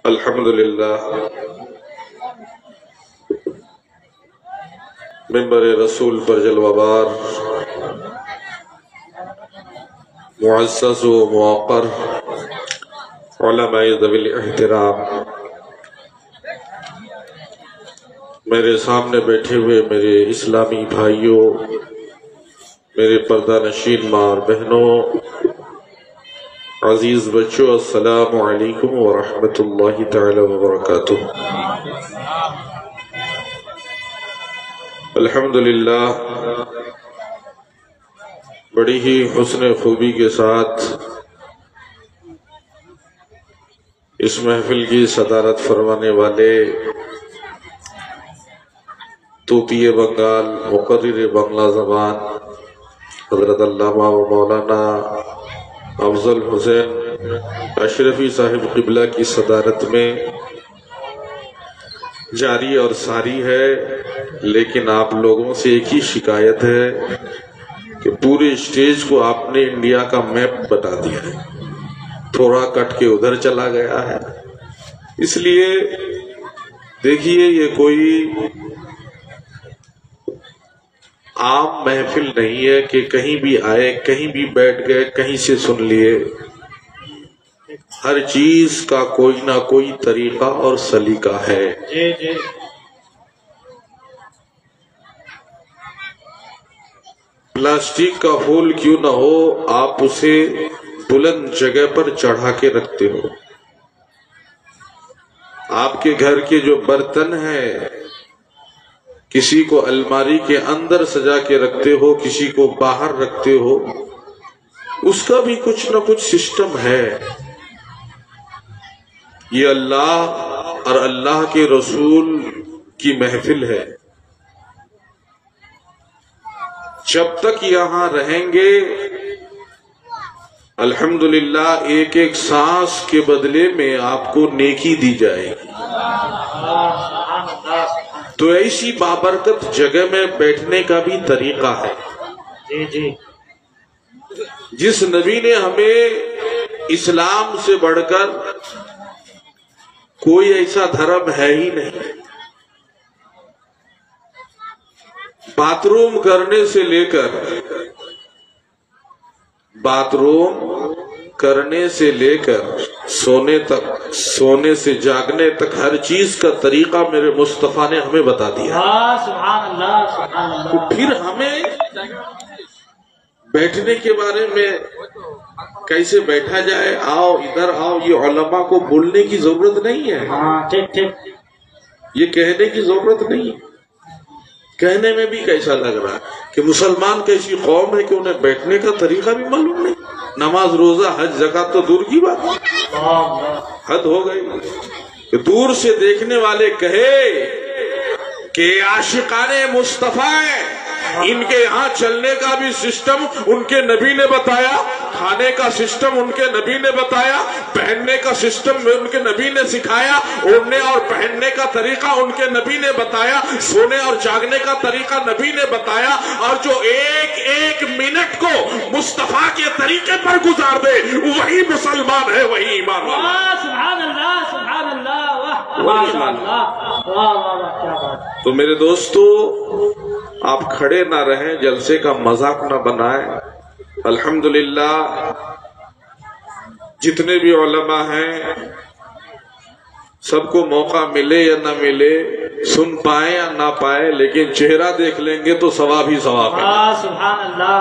الحمدللہ منبر رسول پر جلوہ بار معزز و موقر علماء ذوی الاحترام، میرے سامنے بیٹھے ہوئے میرے اسلامی بھائیوں، میرے پردہ نشین ماں اور بہنوں، عزیز بچوں، السلام علیکم ورحمۃ اللہ تعالی وبرکاتہ۔ الحمدللہ بڑی ہی حسن خوبی کے ساتھ اس محفل کی صدارت فرمانے والے طوطی بنگال مقرر بنگلہ زبان حضرت علامہ و مولانا افضل حسین اشرفی صاحب قبلہ کی صدارت میں جاری اور ساری ہے، لیکن آپ لوگوں سے ایک ہی شکایت ہے کہ پورے اسٹیج کو آپ نے انڈیا کا میپ بتا دیا ہے، تھوڑا کٹ کے ادھر چلا گیا ہے۔ اس لیے دیکھیے یہ کوئی عام محفل نہیں ہے کہ کہیں بھی آئے کہیں بھی بیٹھ گئے کہیں سے سن لیے، ہر چیز کا کوئی نہ کوئی طریقہ اور سلیقہ ہے۔ پلاسٹک کا پھول کیوں نہ ہو، آپ اسے بلند جگہ پر چڑھا کے رکھتے ہو۔ آپ کے گھر کے جو برتن ہیں، کسی کو الماری کے اندر سجا کے رکھتے ہو، کسی کو باہر رکھتے ہو، اس کا بھی کچھ نہ کچھ سسٹم ہے۔ یہ اللہ اور اللہ کے رسول کی محفل ہے، جب تک یہاں رہیں گے الحمدللہ ایک ایک سانس کے بدلے میں آپ کو نیکی دی جائے گی۔ تو ایسی بابرکت جگہ میں بیٹھنے کا بھی طریقہ ہے۔ جس نبی نے ہمیں اسلام سے بڑھ کر کوئی ایسا دھرم ہے ہی نہیں، باتھ روم کرنے سے لے کر سونے تک، سونے سے جاگنے تک، ہر چیز کا طریقہ میرے مصطفیٰ نے ہمیں بتا دیا۔ سبحان اللہ سبحان اللہ۔ تو پھر ہمیں بیٹھنے کے بارے میں کیسے بیٹھا جائے، آؤ ادھر آؤ، یہ علماء کو بولنے کی ضرورت نہیں ہے، ٹھیک ٹھیک، یہ کہنے کی ضرورت نہیں ہے۔ کہنے میں بھی کیسا لگ رہا ہے کہ مسلمان کیسی قوم ہے کہ انہیں بیٹھنے کا طریقہ بھی معلوم نہیں، نماز روزہ حج زکات تو دور کی بات ہے، حد ہو گئی کہ دور سے دیکھنے والے کہے کہ عاشقان مصطفیٰ ان کے یہاں چلنے کا بھی سسٹم ان کے نبی نے بتایا، کھانے کا سسٹم ان کے نبی نے بتایا، پہننے کا سسٹم ان کے نبی نے سکھایا، اوڑھنے اور پہننے کا طریقہ ان کے نبی نے بتایا، سونے اور جاگنے کا طریقہ نبی نے بتایا، اور جو ایک ایک منٹ کو مصطفیٰ کے طریقے پر گزار دے وہی مسلمان ہے، وہی ایمان والا۔ سبحان اللہ سبحان اللہ، ماشاء اللہ، واہ واہ واہ، کیا بات۔ تو میرے دوستو، آپ کھڑے نہ رہیں، جلسے کا مذاق نہ بنائیں۔ الحمدللہ جتنے بھی علماء ہیں سب کو موقع ملے یا نہ ملے، سن پائے یا نہ پائے، لیکن چہرہ دیکھ لیں گے تو ثواب ہی ثواب ہے۔ سبحان اللہ،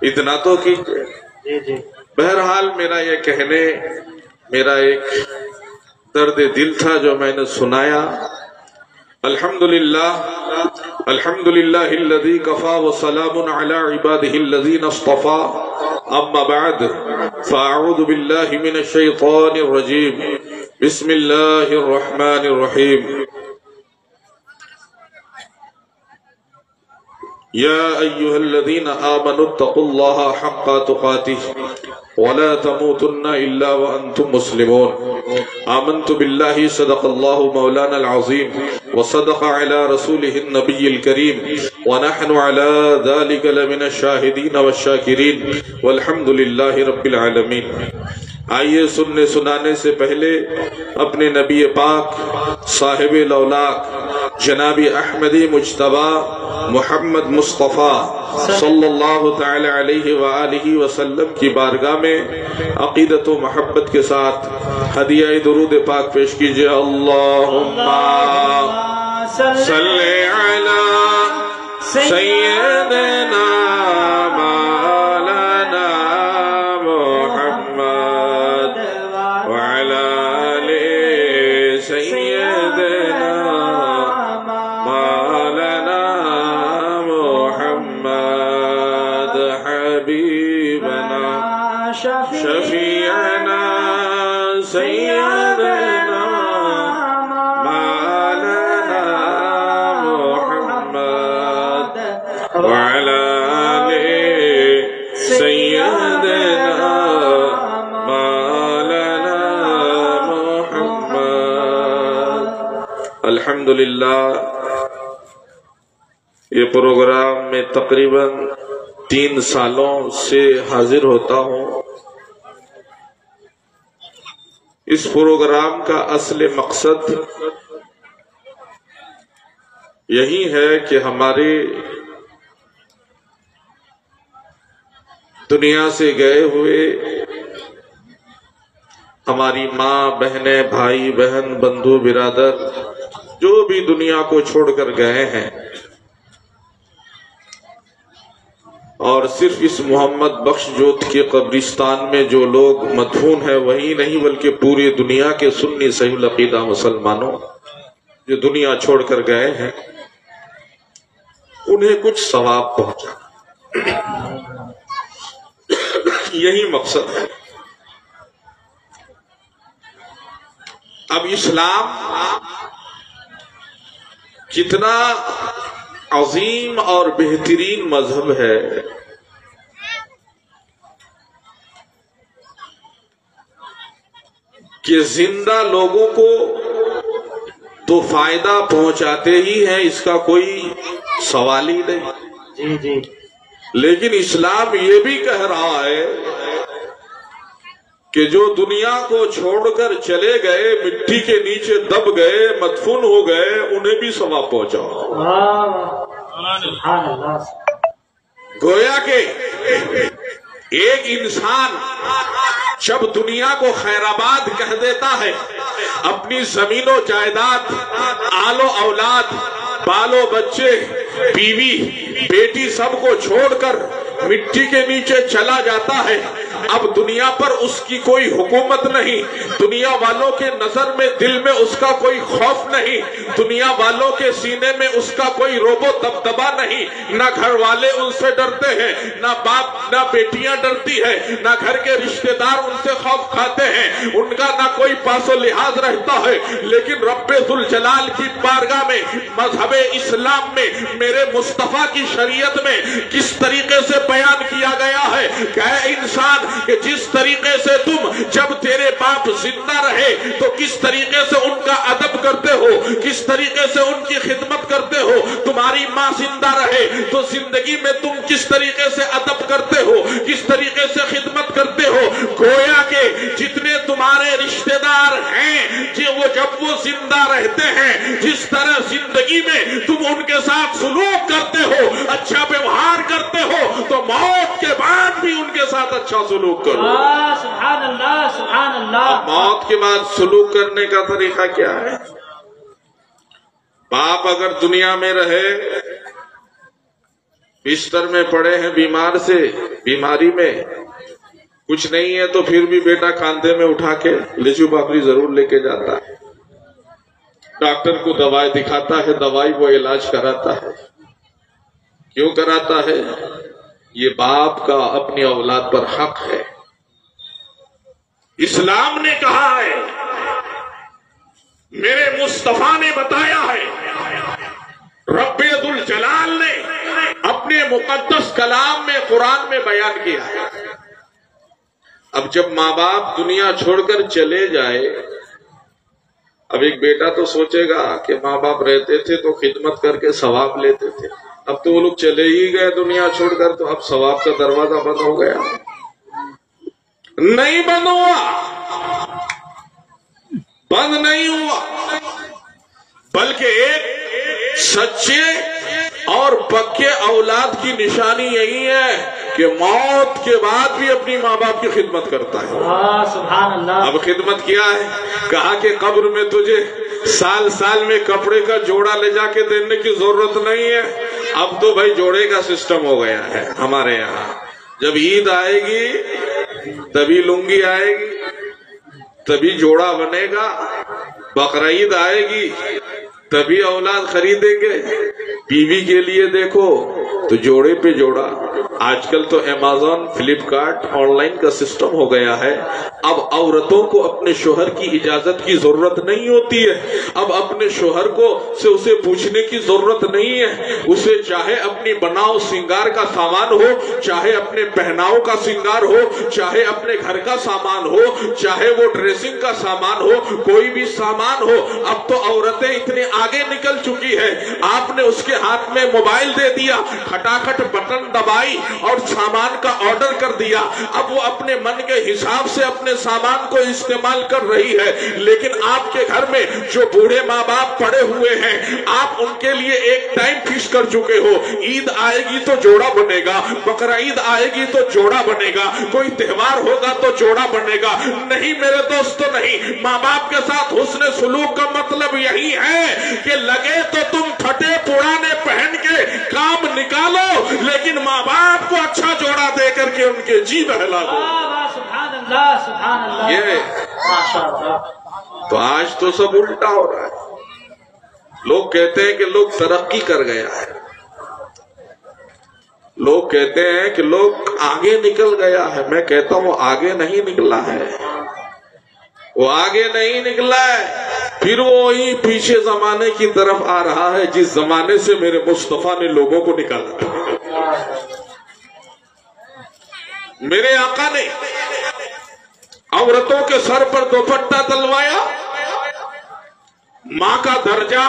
اتنا تو کیجئے۔ بہرحال میرا یہ کہنے، میرا ایک درد دل تھا جو میں نے سنایا۔ الحمدللہ الذی کفا وسلام علی عبادہ الذین اصطفى، اما بعد فاعوذ باللہ من الشیطان الرجیم، بسم اللہ الرحمن الرحیم۔ یا ایہا الذین آمنوا اتقوا اللہ حق تقاتہ ولا تموتن الا وانتم مسلمون۔ آمنت باللہ صدق اللہ مولانا العظیم وصدق علی رسولہ النبی الکریم ونحن علی ذلک لمن الشاہدین والشاکرین والحمد للہ رب العالمین۔ آئیے سننے سنانے سے پہلے اپنے نبی پاک صاحب لولاک جناب احمدی مجتبی محمد مصطفیٰ صلی اللہ تعالی علیہ وآلہ وسلم کی بارگاہ میں عقیدت و محبت کے ساتھ ہدیہ درود پاک پیش کیجئے۔ اللہم صلی علی سیدنا مولانا محمد وعلی آل سیدنا مولانا محمد حبیبنا شفیعنا سیدنا مولانا محمد وعلى آل سيدنا مولانا محمد۔ الحمدللہ یہ پروگرام میں تقریباً 3 سالوں سے حاضر ہوتا ہوں۔ اس پروگرام کا اصل مقصد یہی ہے کہ ہمارے دنیا سے گئے ہوئے ہماری ماں، بہنیں، بھائی بہن، بندھو برادر جو بھی دنیا کو چھوڑ کر گئے ہیں، اور صرف اس محمد بخش جوت کے قبرستان میں جو لوگ مدفون ہیں وہی نہیں بلکہ پوری دنیا کے سنی صحیح العقیدہ مسلمانوں جو دنیا چھوڑ کر گئے ہیں انہیں کچھ ثواب پہنچا، یہی مقصد ہے۔ اب اسلام کتنا عظیم اور بہترین مذہب ہے کہ زندہ لوگوں کو تو فائدہ پہنچاتے ہی ہیں، اس کا کوئی سوال ہی نہیں، لیکن اسلام یہ بھی کہہ رہا ہے کہ جو دنیا کو چھوڑ کر چلے گئے، مٹی کے نیچے دب گئے، مدفون ہو گئے، انہیں بھی ثواب پہنچاؤ۔ گویا کہ ایک انسان جب دنیا کو خیر آباد کہہ دیتا ہے، اپنی زمین و جائیداد، آل و اولاد، بال و بچے، بیوی بیٹی سب کو چھوڑ کر مٹی کے نیچے چلا جاتا ہے، اب دنیا پر اس کی کوئی حکومت نہیں، دنیا والوں کے نظر میں دل میں اس کا کوئی خوف نہیں، دنیا والوں کے سینے میں اس کا کوئی روب و دبدبا نہیں، نہ گھر والے ان سے ڈرتے ہیں، نہ باپ نہ بیٹیاں ڈرتی ہیں، نہ گھر کے رشتہ دار ان سے خوف کھاتے ہیں، ان کا نہ کوئی پاس و لحاظ رہتا ہے، لیکن رب ذوالجلال کی بارگاہ میں، مذہب اسلام میں، میرے مصطفیٰ کی شریعت میں کس طریقے سے بیان کیا گیا ہے کہ اے انسان کہ جس طریقے سے تم جب تیرے باپ زندہ رہے تو کس طریقے سے ان کا ادب کرتے ہو، کس طریقے سے ان کی خدمت کرتے ہو، تمہاری ماں زندہ رہے تو زندگی میں تم کس طریقے سے ادب کرتے ہو، کس طریقے سے خدمت کرتے ہو۔ گویا کہ جتنے تمہارے رشتہ دار ہیں جب وہ زندہ رہتے ہیں، جس طرح زندگی میں تم ان کے ساتھ سلوک کرتے ہو، اچھا ویوہار کرتے ہو، تو موت کے بعد بھی ان کے ساتھ اچھا سلوک کرو۔ سبحان اللہ، سبحان اللہ۔ موت کے بعد سلوک کرنے کا طریقہ کیا ہے؟ باپ اگر دنیا میں رہے، بستر میں پڑے ہیں بیمار سے، بیماری میں کچھ نہیں ہے تو پھر بھی بیٹا کاندھے میں اٹھا کے لیچو پاپڑی ضرور لے کے جاتا ہے، ڈاکٹر کو دوائی دکھاتا ہے، دوائی وہ علاج کراتا ہے۔ کیوں کراتا ہے؟ یہ باپ کا اپنی اولاد پر حق ہے۔ اسلام نے کہا ہے، میرے مصطفیٰ نے بتایا ہے، رب ذوالجلال نے اپنے مقدس کلام میں قرآن میں بیان کیا ہے۔ اب جب ماں باپ دنیا چھوڑ کر چلے جائے، اب ایک بیٹا تو سوچے گا کہ ماں باپ رہتے تھے تو خدمت کر کے ثواب لیتے تھے، اب تو وہ لوگ چلے ہی گئے دنیا چھوڑ کر، تو اب ثواب کا دروازہ بند ہو گیا؟ نہیں بند ہوا۔ بند نہیں ہوا، بلکہ ایک سچے اور پکے اولاد کی نشانی یہی ہے کہ موت کے بعد بھی اپنی ماں باپ کی خدمت کرتا ہے۔ سبحان اللہ۔ اب خدمت کیا ہے؟ کہا کہ قبر میں تجھے سال سال میں کپڑے کا جوڑا لے جا کے دینے کی ضرورت نہیں ہے، اب تو بھائی جوڑے کا سسٹم ہو گیا ہے ہمارے یہاں۔ جب عید آئے گی تبھی لنگی آئے گی، تبھی جوڑا بنے گا، بقرعید آئے گی تبھی اولاد خریدیں گے، بیوی کے لیے دیکھو تو جوڑے پہ جوڑا۔ آج کل تو امیزون، فلپکارٹ، آن لائن کا سسٹم ہو گیا ہے، اب عورتوں کو اپنے شوہر کی اجازت کی ضرورت نہیں ہوتی ہے، اب اپنے شوہر کو سے اسے پوچھنے کی ضرورت نہیں ہے، اسے چاہے اپنی بناؤ سنگار کا سامان ہو، چاہے اپنے پہناؤ کا سنگار ہو، چاہے اپنے گھر کا سامان ہو، چاہے وہ ڈریسنگ کا سامان ہو، کوئی بھی سامان ہو، اب تو عورتیں اتنے آگے نکل چکی ہے، آپ نے اس کے ہاتھ میں موبائل دے دیا، کھٹاکھٹ بٹن دبائی اور سامان کا آرڈر کر دیا، اب وہ اپنے من کے حساب سے اپنے سامان کو استعمال کر رہی ہے۔ لیکن آپ کے گھر میں جو بوڑھے ماں باپ پڑے ہوئے ہیں، آپ ان کے لیے ایک ٹائم فکس کر چکے ہو، عید آئے گی تو جوڑا بنے گا، بقرعید آئے گی تو جوڑا بنے گا، کوئی تہوار ہوگا تو جوڑا بنے گا۔ نہیں میرے دوستو، نہیں، ماں باپ کے ساتھ حسن سلوک کا مطلب یہی ہے کہ لگے تو تم پھٹے پرانے پہن کے کام نکالو، لیکن ماں باپ کو اچھا جوڑا دے کر کے ان کے جی بہلا دو۔ سبحان اللہ، سبحان اللہ، ماشاء اللہ۔ تو آج تو سب الٹا ہو رہا ہے۔ لوگ کہتے ہیں کہ لوگ ترقی کر گیا ہے، لوگ کہتے ہیں کہ لوگ آگے نکل گیا ہے، میں کہتا ہوں آگے نہیں نکلا ہے، وہ آگے نہیں نکلا ہے، پھر وہی پیچھے زمانے کی طرف آ رہا ہے جس زمانے سے میرے مصطفیٰ نے لوگوں کو نکالا۔ میرے آقا نے عورتوں کے سر پر دوپٹہ تلوایا، ماں کا درجہ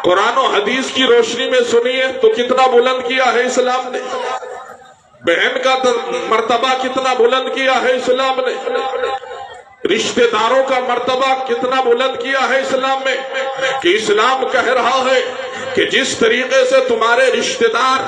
قرآن و حدیث کی روشنی میں سنیے تو کتنا بلند کیا ہے اسلام نے، بہن کا مرتبہ کتنا بلند کیا ہے اسلام نے، رشتہ داروں کا مرتبہ کتنا بلند کیا ہے اسلام میں، کہ اسلام کہہ رہا ہے کہ جس طریقے سے تمہارے رشتہ دار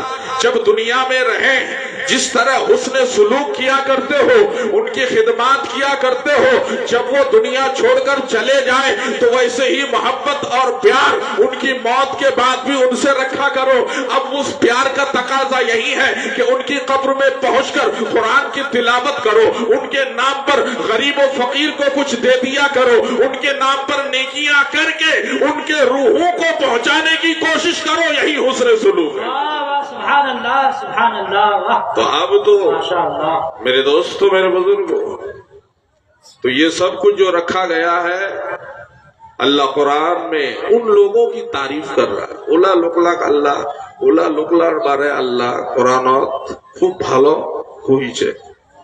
جب دنیا میں رہیں، جس طرح حسن سلوک کیا کرتے ہو، ان کی خدمات کیا کرتے ہو، جب وہ دنیا چھوڑ کر چلے جائیں تو ویسے ہی محبت اور پیار ان کی موت کے بعد بھی ان سے رکھا کرو۔ اب اس پیار کا تقاضا یہی ہے کہ ان کی قبر میں پہنچ کر قرآن کی تلاوت کرو، ان کے نام پر غریب و فقیر کو کچھ دے دیا کرو، ان کے نام پر نیکیاں کر کے ان کے روحوں کو پہنچانے کی کوشش کرو، یہی حسن سلوک ہے۔ سبحان اللہ، سبحان اللہ۔ تو اب تو میرے دوستو، میرے بزرگوں، تو یہ سب کچھ جو رکھا گیا ہے، اللہ قرآن میں ان لوگوں کی تعریف کر رہا ہے، اولا لوکلاک اللہ، اولا لوکلاর বারে আল্লাহ কোরআনত খুব ভালো হয়েছে।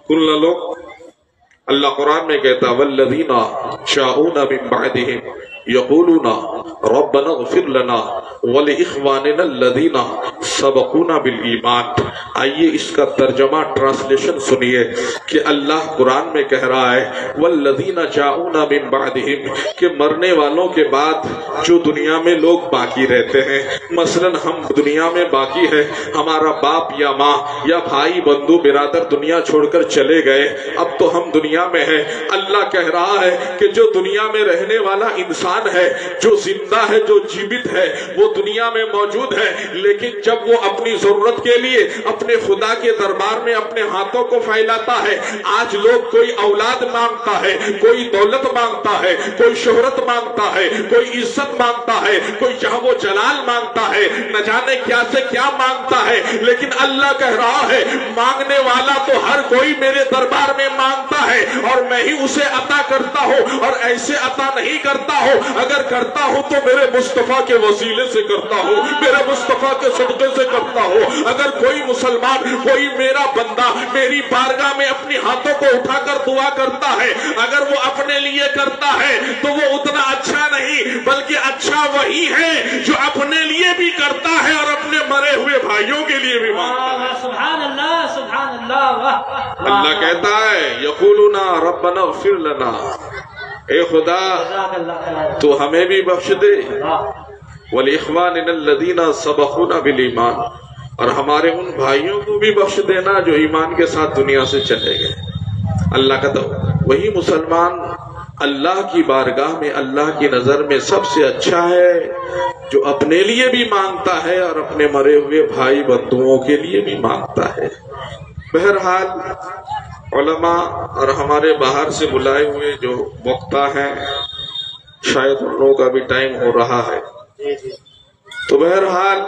কোন লোক اللہ قرآن میں کہتا والذین جاؤون من بعدهم یقولون ربنا اغفر لنا ولإخواننا الذین سبقونا بالایمان۔ آئیے اس کا ترجمہ ٹرانسلیشن سنیے کہ اللہ قرآن میں کہہ رہا ہے والذین جاؤون من بعدهم، کہ مرنے والوں کے بعد جو دنیا میں لوگ باقی رہتے ہیں، مثلا ہم دنیا میں باقی ہیں، ہمارا باپ یا ماں یا بھائی بندو برادر دنیا چھوڑ کر چلے گئے، اب تو ہم دنیا میں ہے، اللہ کہہ رہا ہے کہ جو دنیا میں رہنے والا انسان ہے، جو زندہ ہے، جو جیوت ہے، وہ دنیا میں موجود ہے، لیکن جب وہ اپنی ضرورت کے لیے اپنے خدا کے دربار میں اپنے ہاتھوں کو پھیلاتا ہے، آج لوگ کوئی اولاد مانگتا ہے، کوئی دولت مانگتا ہے، کوئی شہرت مانگتا ہے، کوئی عزت مانگتا ہے، کوئی جہاں وہ جلال مانگتا ہے، نہ جانے کیا سے کیا مانگتا ہے، لیکن اللہ کہہ رہا ہے مانگنے والا تو ہر کوئی میرے دربار میں مانگتا ہے اور میں ہی اسے عطا کرتا ہوں، اور ایسے عطا نہیں کرتا ہوں، اگر کرتا ہوں تو میرے مصطفیٰ کے وسیلے سے کرتا ہوں، میرے مصطفیٰ کے صدقے سے کرتا ہوں۔ اگر کوئی مسلمان، کوئی میرا بندہ میری بارگاہ میں اپنی ہاتھوں کو اٹھا کر دعا کرتا ہے، اگر وہ اپنے لیے کرتا ہے تو وہ اتنا اچھا نہیں، بلکہ اچھا وہی ہے جو اپنے لیے بھی کرتا ہے اور اپنے مرے ہوئے بھائیوں کے لیے بھی مانگتا ہے۔ سبحان اللہ، سبحان اللہ۔ اللہ کہتا ہے یقولون ربنا اغفر لنا، اے خدا جزاک اللہ خیر۔ تو ہمیں بھی بخش دے، اللہ وَلِإِخْوَانِنَا الَّذِينَ سَبَقُونَا بِالْإِيمَانِ، اور ہمارے ان بھائیوں کو بھی بخش دینا جو ایمان کے ساتھ دنیا سے چلے گئے۔ اللہ کا تو وہی مسلمان اللہ کی بارگاہ میں اللہ کی نظر میں سب سے اچھا ہے جو اپنے لیے بھی مانگتا ہے اور اپنے مرے ہوئے بھائی بندوؤں کے لیے بھی مانگتا ہے۔ بہرحال علماء اور ہمارے باہر سے بلائے ہوئے جو وقتا ہیں، شاید ان لوگوں کا بھی ٹائم ہو رہا ہے، تو بہرحال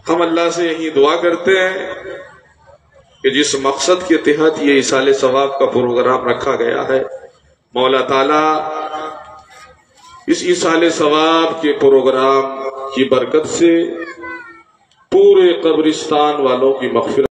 ہم اللہ سے یہی دعا کرتے ہیں کہ جس مقصد کے تحت یہ ایصال ثواب کا پروگرام رکھا گیا ہے، مولا تعالیٰ اس ایصال ثواب کے پروگرام کی برکت سے پورے قبرستان والوں کی مغفرت